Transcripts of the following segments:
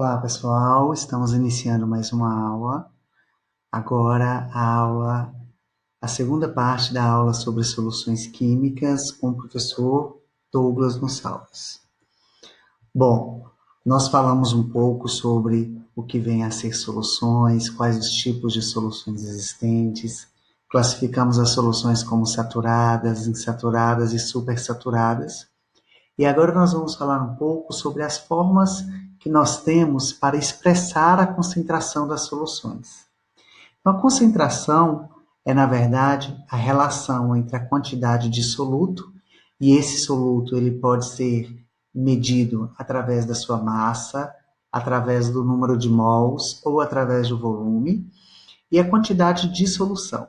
Olá, pessoal. Estamos iniciando mais uma aula. Agora, a segunda parte da aula sobre soluções químicas com o professor Douglas Gonçalves. Bom, nós falamos um pouco sobre o que vem a ser soluções, quais os tipos de soluções existentes, classificamos as soluções como saturadas, insaturadas e supersaturadas. E agora nós vamos falar um pouco sobre as formas que nós temos para expressar a concentração das soluções. Então, a concentração é, na verdade, a relação entre a quantidade de soluto, e esse soluto ele pode ser medido através da sua massa, através do número de mols ou através do volume, e a quantidade de solução.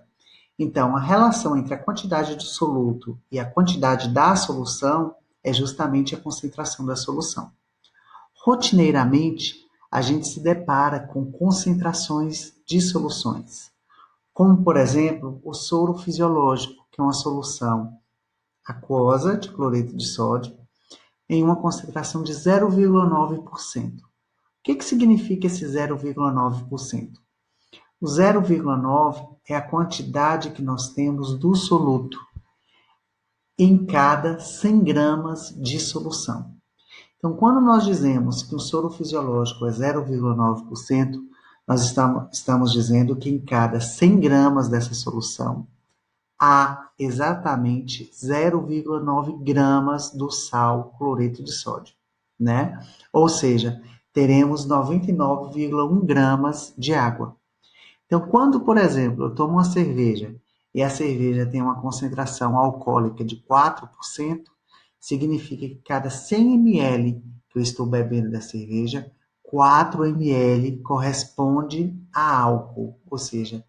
Então, a relação entre a quantidade de soluto e a quantidade da solução é justamente a concentração da solução. Rotineiramente, a gente se depara com concentrações de soluções, como, por exemplo, o soro fisiológico, que é uma solução aquosa de cloreto de sódio, em uma concentração de 0,9%. O que significa esse 0,9%? O 0,9 é a quantidade que nós temos do soluto em cada 100 gramas de solução. Então, quando nós dizemos que o soro fisiológico é 0,9%, nós estamos dizendo que em cada 100 gramas dessa solução há exatamente 0,9 gramas do sal cloreto de sódio, né? Ou seja, teremos 99,1 gramas de água. Então, quando, por exemplo, eu tomo uma cerveja e a cerveja tem uma concentração alcoólica de 4%, significa que cada 100 ml que eu estou bebendo da cerveja, 4 ml corresponde a álcool, ou seja,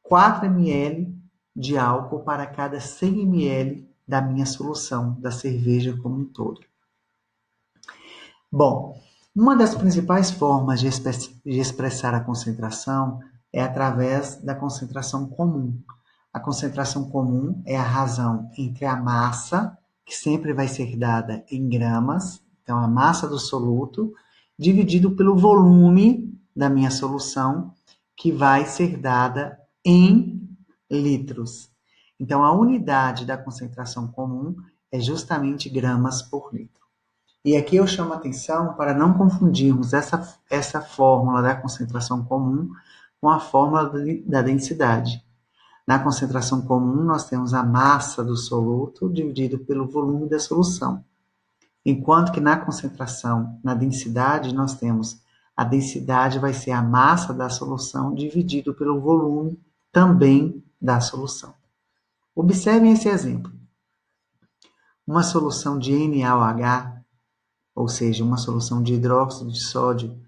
4 ml de álcool para cada 100 ml da minha solução, da cerveja como um todo. Bom, uma das principais formas de expressar a concentração é através da concentração comum. A concentração comum é a razão entre a massa, que sempre vai ser dada em gramas, então a massa do soluto, dividido pelo volume da minha solução, que vai ser dada em litros. Então a unidade da concentração comum é justamente gramas por litro. E aqui eu chamo a atenção para não confundirmos essa fórmula da concentração comum com a fórmula da densidade. Na concentração comum, nós temos a massa do soluto dividido pelo volume da solução. Enquanto que na densidade, nós temos a densidade vai ser a massa da solução dividido pelo volume também da solução. Observem esse exemplo. Uma solução de NaOH, ou seja, uma solução de hidróxido de sódio,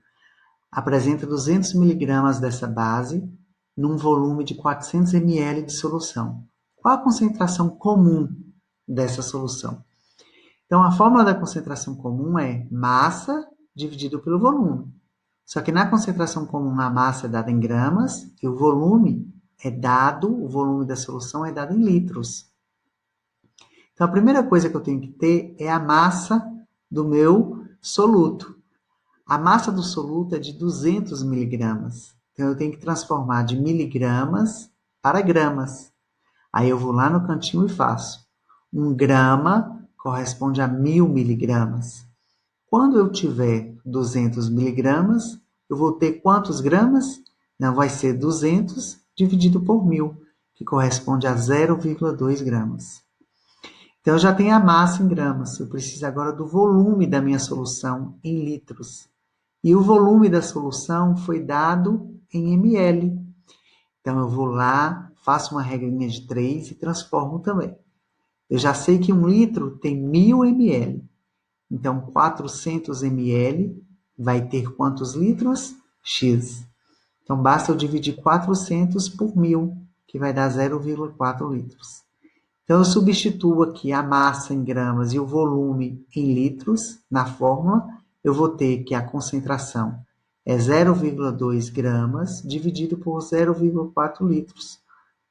apresenta 200 mg dessa base num volume de 400 ml de solução. Qual a concentração comum dessa solução? Então, a fórmula da concentração comum é massa dividido pelo volume. Só que na concentração comum a massa é dada em gramas e o volume da solução é dado em litros. Então, a primeira coisa que eu tenho que ter é a massa do meu soluto. A massa do soluto é de 200 miligramas. Então, eu tenho que transformar de miligramas para gramas. Aí eu vou lá no cantinho e faço. 1 grama corresponde a 1000 miligramas. Quando eu tiver 200 miligramas, eu vou ter quantos gramas? Não, vai ser 200 dividido por 1000, que corresponde a 0,2 gramas. Então, eu já tenho a massa em gramas. Eu preciso agora do volume da minha solução em litros. E o volume da solução foi dado em ml. Então, eu vou lá, faço uma regrinha de 3 e transformo também. Eu já sei que 1 litro tem 1000 ml. Então, 400 ml vai ter quantos litros? X. Então, basta eu dividir 400 por 1000, que vai dar 0,4 litros. Então, eu substituo aqui a massa em gramas e o volume em litros na fórmula. Eu vou ter que a concentração é 0,2 gramas dividido por 0,4 litros.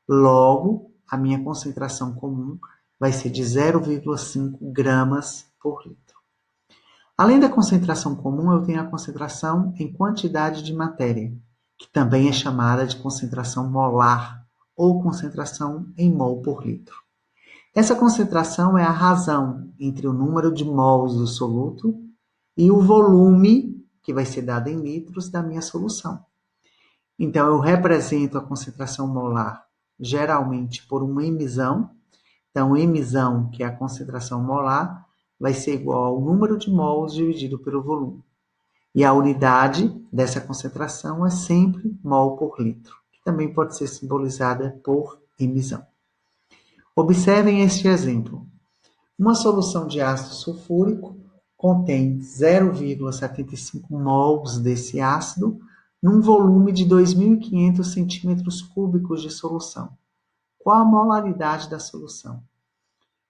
Logo, a minha concentração comum vai ser de 0,5 gramas por litro. Além da concentração comum, eu tenho a concentração em quantidade de matéria, que também é chamada de concentração molar ou concentração em mol por litro. Essa concentração é a razão entre o número de mols do soluto e o volume, que vai ser dado em litros, da minha solução. Então, eu represento a concentração molar geralmente por uma emisão. Então, emisão, que é a concentração molar, vai ser igual ao número de mols dividido pelo volume. E a unidade dessa concentração é sempre mol por litro, que também pode ser simbolizada por emisão. Observem este exemplo. Uma solução de ácido sulfúrico contém 0,75 mols desse ácido num volume de 2.500 centímetros cúbicos de solução. Qual a molaridade da solução?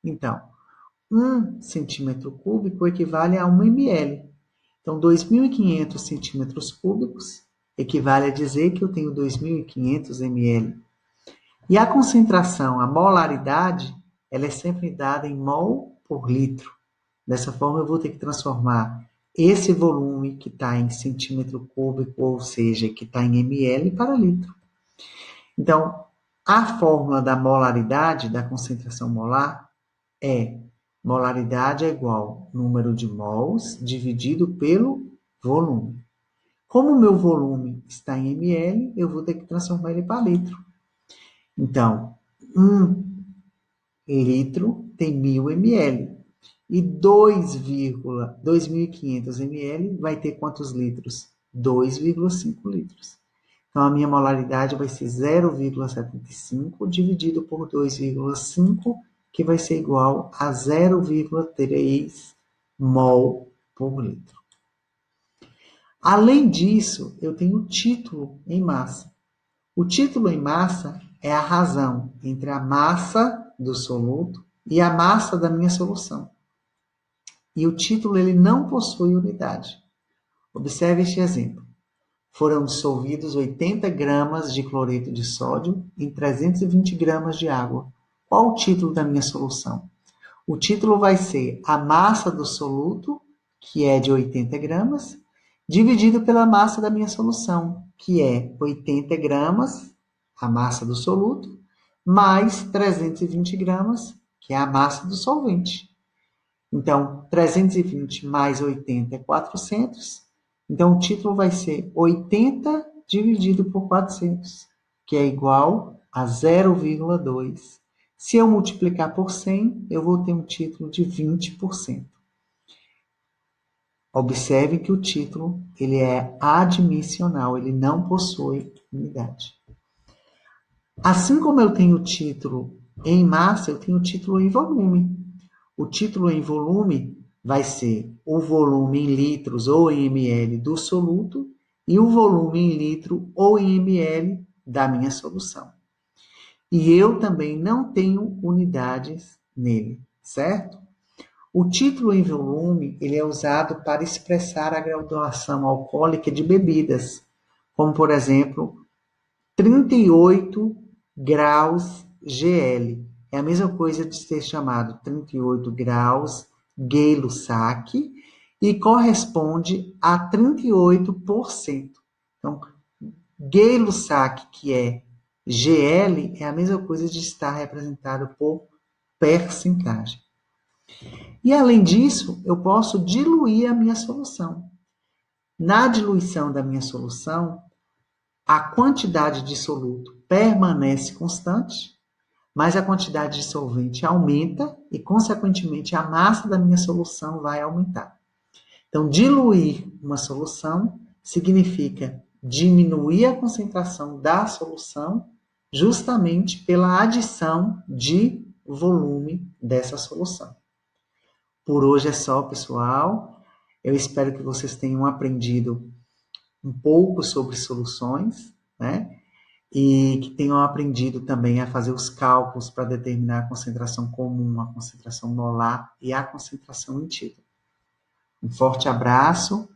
Então, 1 centímetro cúbico equivale a 1 ml. Então, 2.500 centímetros cúbicos equivale a dizer que eu tenho 2.500 ml. E a concentração, a molaridade, ela é sempre dada em mol por litro. Dessa forma, eu vou ter que transformar esse volume que está em centímetro cúbico, ou seja, que está em ml, para litro. Então, a fórmula da molaridade, da concentração molar, é molaridade é igual número de mols dividido pelo volume. Como o meu volume está em ml, eu vou ter que transformar ele para litro. Então, 1 litro tem 1.000 ml. E 2.500 ml vai ter quantos litros? 2,5 litros. Então, a minha molaridade vai ser 0,75 dividido por 2,5, que vai ser igual a 0,3 mol por litro. Além disso, eu tenho o título em massa. O título em massa é a razão entre a massa do soluto e a massa da minha solução. E o título ele não possui unidade. Observe este exemplo. Foram dissolvidos 80 gramas de cloreto de sódio em 320 gramas de água. Qual o título da minha solução? O título vai ser a massa do soluto, que é de 80 gramas, dividido pela massa da minha solução, que é 80 gramas, a massa do soluto, mais 320 gramas, que é a massa do solvente. Então, 320 mais 80 é 400. Então, o título vai ser 80 dividido por 400, que é igual a 0,2. Se eu multiplicar por 100, eu vou ter um título de 20%. Observe que o título ele é admissional, ele não possui unidade. Assim como eu tenho o título em massa, eu tenho o título em volume. O título em volume vai ser o volume em litros ou em ml do soluto e o volume em litro ou em ml da minha solução. E eu também não tenho unidades nele, certo? O título em volume ele é usado para expressar a graduação alcoólica de bebidas, como por exemplo 38 graus GL. É a mesma coisa de ser chamado 38 graus Gay-Lussac e corresponde a 38%. Então, Gay-Lussac, que é GL, é a mesma coisa de estar representado por percentagem. E além disso, eu posso diluir a minha solução. Na diluição da minha solução, a quantidade de soluto permanece constante, mas a quantidade de solvente aumenta e, consequentemente, a massa da minha solução vai aumentar. Então, diluir uma solução significa diminuir a concentração da solução justamente pela adição de volume dessa solução. Por hoje é só, pessoal. Eu espero que vocês tenham aprendido um pouco sobre soluções, né? E que tenham aprendido também a fazer os cálculos para determinar a concentração comum, a concentração molar e a concentração em título. Um forte abraço